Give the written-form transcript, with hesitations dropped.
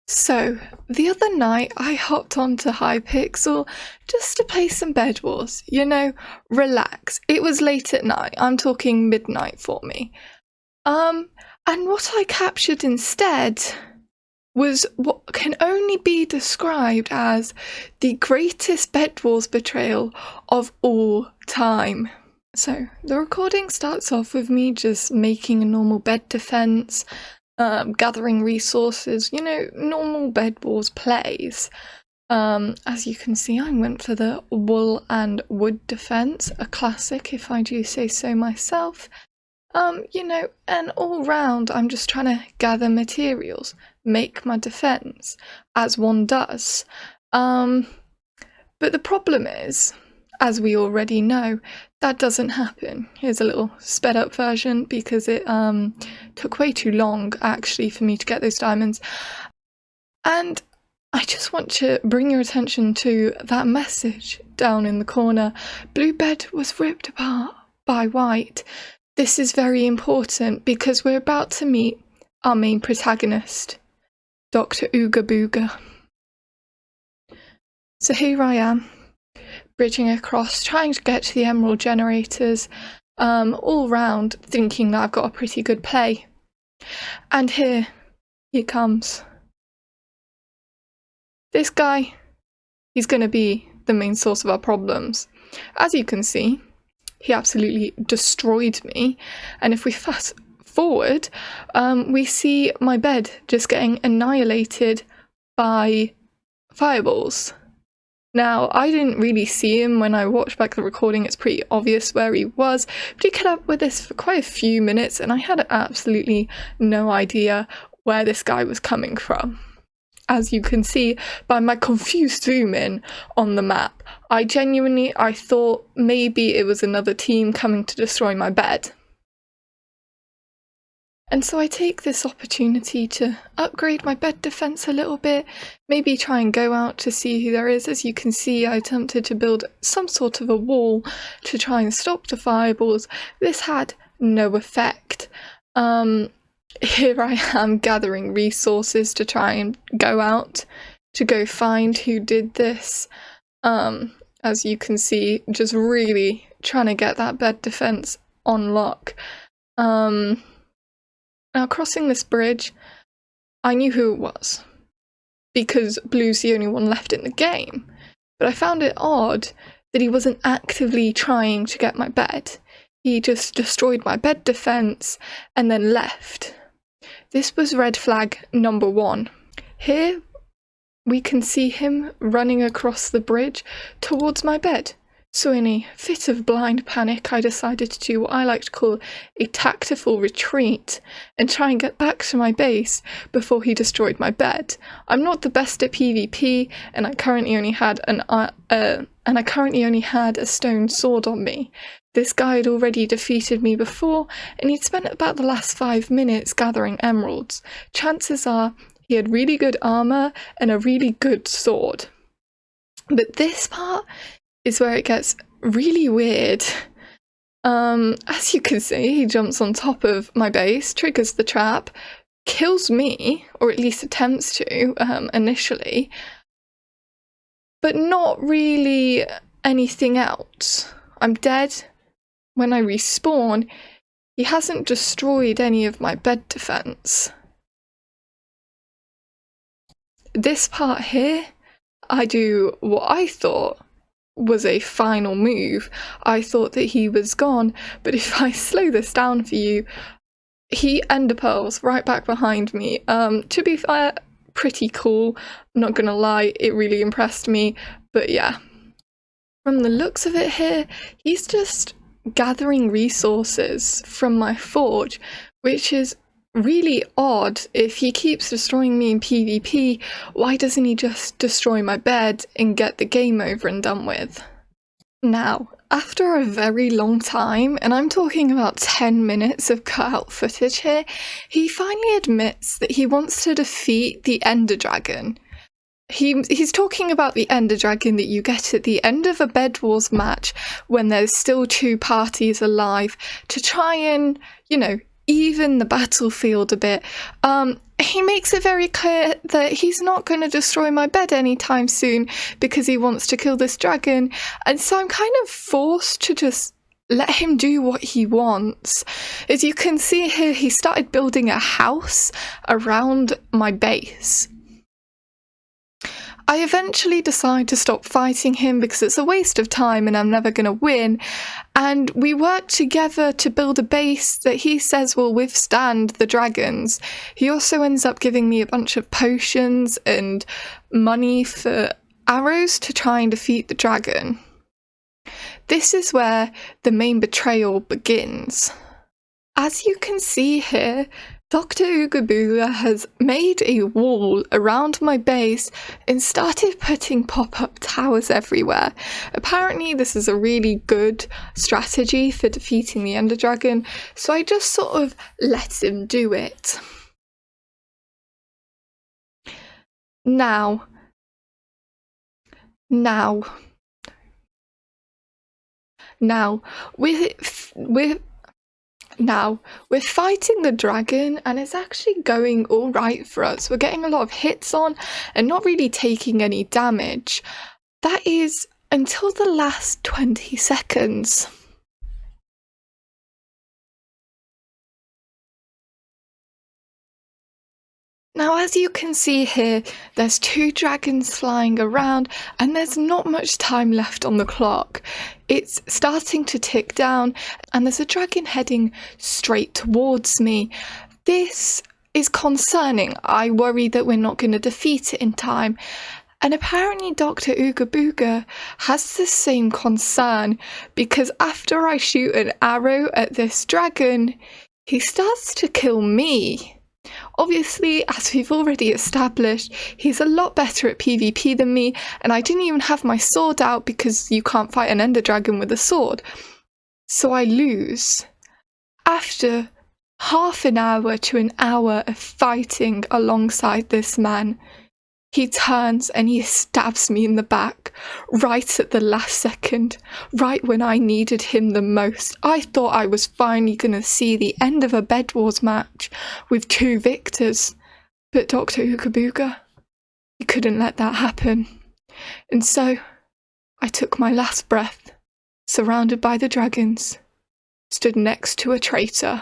So, the other night I hopped onto Hypixel just to play some Bed Wars. Relax. It was late at night. I'm talking midnight for me. And what I captured instead was what can only be described as the greatest Bed Wars betrayal of all time. So, the recording starts off with me just making a normal bed defense, gathering resources, normal Bed Wars plays. As you can see, I went for the wool and wood defense, a classic if I do say so myself. And all round I'm just trying to gather materials, make my defense, as one does. But the problem is, as we already know, that doesn't happen. Here's a little sped up version because it took way too long actually for me to get those diamonds. And I just want to bring your attention to that message down in the corner. Blue bed was ripped apart by white. This is very important because we're about to meet our main protagonist, Dr. Ooga Booga. So here I am, bridging across, trying to get to the emerald generators, all round thinking that I've got a pretty good play. And here he comes. This guy, he's going to be the main source of our problems. As you can see, he absolutely destroyed me. And if we fast forward, we see my bed just getting annihilated by fireballs. Now, I didn't really see him when I watched back the recording. It's pretty obvious where he was, but he kept up with this for quite a few minutes and I had absolutely no idea where this guy was coming from. As you can see by my confused zoom in on the map, I thought maybe it was another team coming to destroy my bed. And so I take this opportunity to upgrade my bed defense a little bit, maybe try and go out to see who there is. As you can see, I attempted to build some sort of a wall to try and stop the fireballs. This had no effect. Here I am gathering resources to try and go out to go find who did this. As you can see, just really trying to get that bed defense on lock. Now, crossing this bridge, I knew who it was, because Blue's the only one left in the game, but I found it odd that he wasn't actively trying to get my bed. He just destroyed my bed defense and then left. This was red flag number 1. Here, we can see him running across the bridge towards my bed. So in a fit of blind panic, I decided to do what I like to call a tactical retreat and try and get back to my base before he destroyed my bed. I'm not the best at PvP, and I currently only had a stone sword on me. This guy had already defeated me before, and he'd spent about the last 5 minutes gathering emeralds. Chances are he had really good armor and a really good sword. But this part is where it gets really weird. As you can see, he jumps on top of my base, triggers the trap, kills me, or at least attempts to, initially, but not really anything else. I'm dead. When I respawn, he hasn't destroyed any of my bed defense. This part here, I do what I thought was a final move. I thought that he was gone, but if I slow this down for you, he ender pearls right back behind me. To be fair, pretty cool, not gonna lie, it really impressed me, but yeah. From the looks of it here, he's just gathering resources from my forge, which is really odd. If he keeps destroying me in PvP, why doesn't he just destroy my bed and get the game over and done with? Now, after a very long time, and I'm talking about 10 minutes of cut-out footage here, he finally admits that he wants to defeat the Ender Dragon. He's talking about the Ender Dragon that you get at the end of a Bed Wars match when there's still 2 parties alive to try and, even the battlefield a bit. He makes it very clear that he's not going to destroy my bed anytime soon because he wants to kill this dragon, and so I'm kind of forced to just let him do what he wants. As you can see here, he started building a house around my base. I eventually decide to stop fighting him because it's a waste of time and I'm never going to win, and we work together to build a base that he says will withstand the dragons. He also ends up giving me a bunch of potions and money for arrows to try and defeat the dragon. This is where the main betrayal begins. As you can see here, Dr. Ooga Booga has made a wall around my base and started putting pop-up towers everywhere. Apparently this is a really good strategy for defeating the Ender Dragon, so I just sort of let him do it. Now, we're fighting the dragon and it's actually going all right for us. We're getting a lot of hits on and not really taking any damage. That is until the last 20 seconds. Now, as you can see here, there's 2 dragons flying around and there's not much time left on the clock. It's starting to tick down and there's a dragon heading straight towards me. This is concerning. I worry that we're not going to defeat it in time. And apparently Dr. Ooga Booga has the same concern, because after I shoot an arrow at this dragon, he starts to kill me. Obviously, as we've already established, he's a lot better at PvP than me, and I didn't even have my sword out because you can't fight an Ender Dragon with a sword. So I lose. After half an hour to an hour of fighting alongside this man, he turns and he stabs me in the back, right at the last second, right when I needed him the most. I thought I was finally going to see the end of a bedwars match with 2 victors, but Dr. Ooga Booga, he couldn't let that happen. And so, I took my last breath, surrounded by the dragons, stood next to a traitor.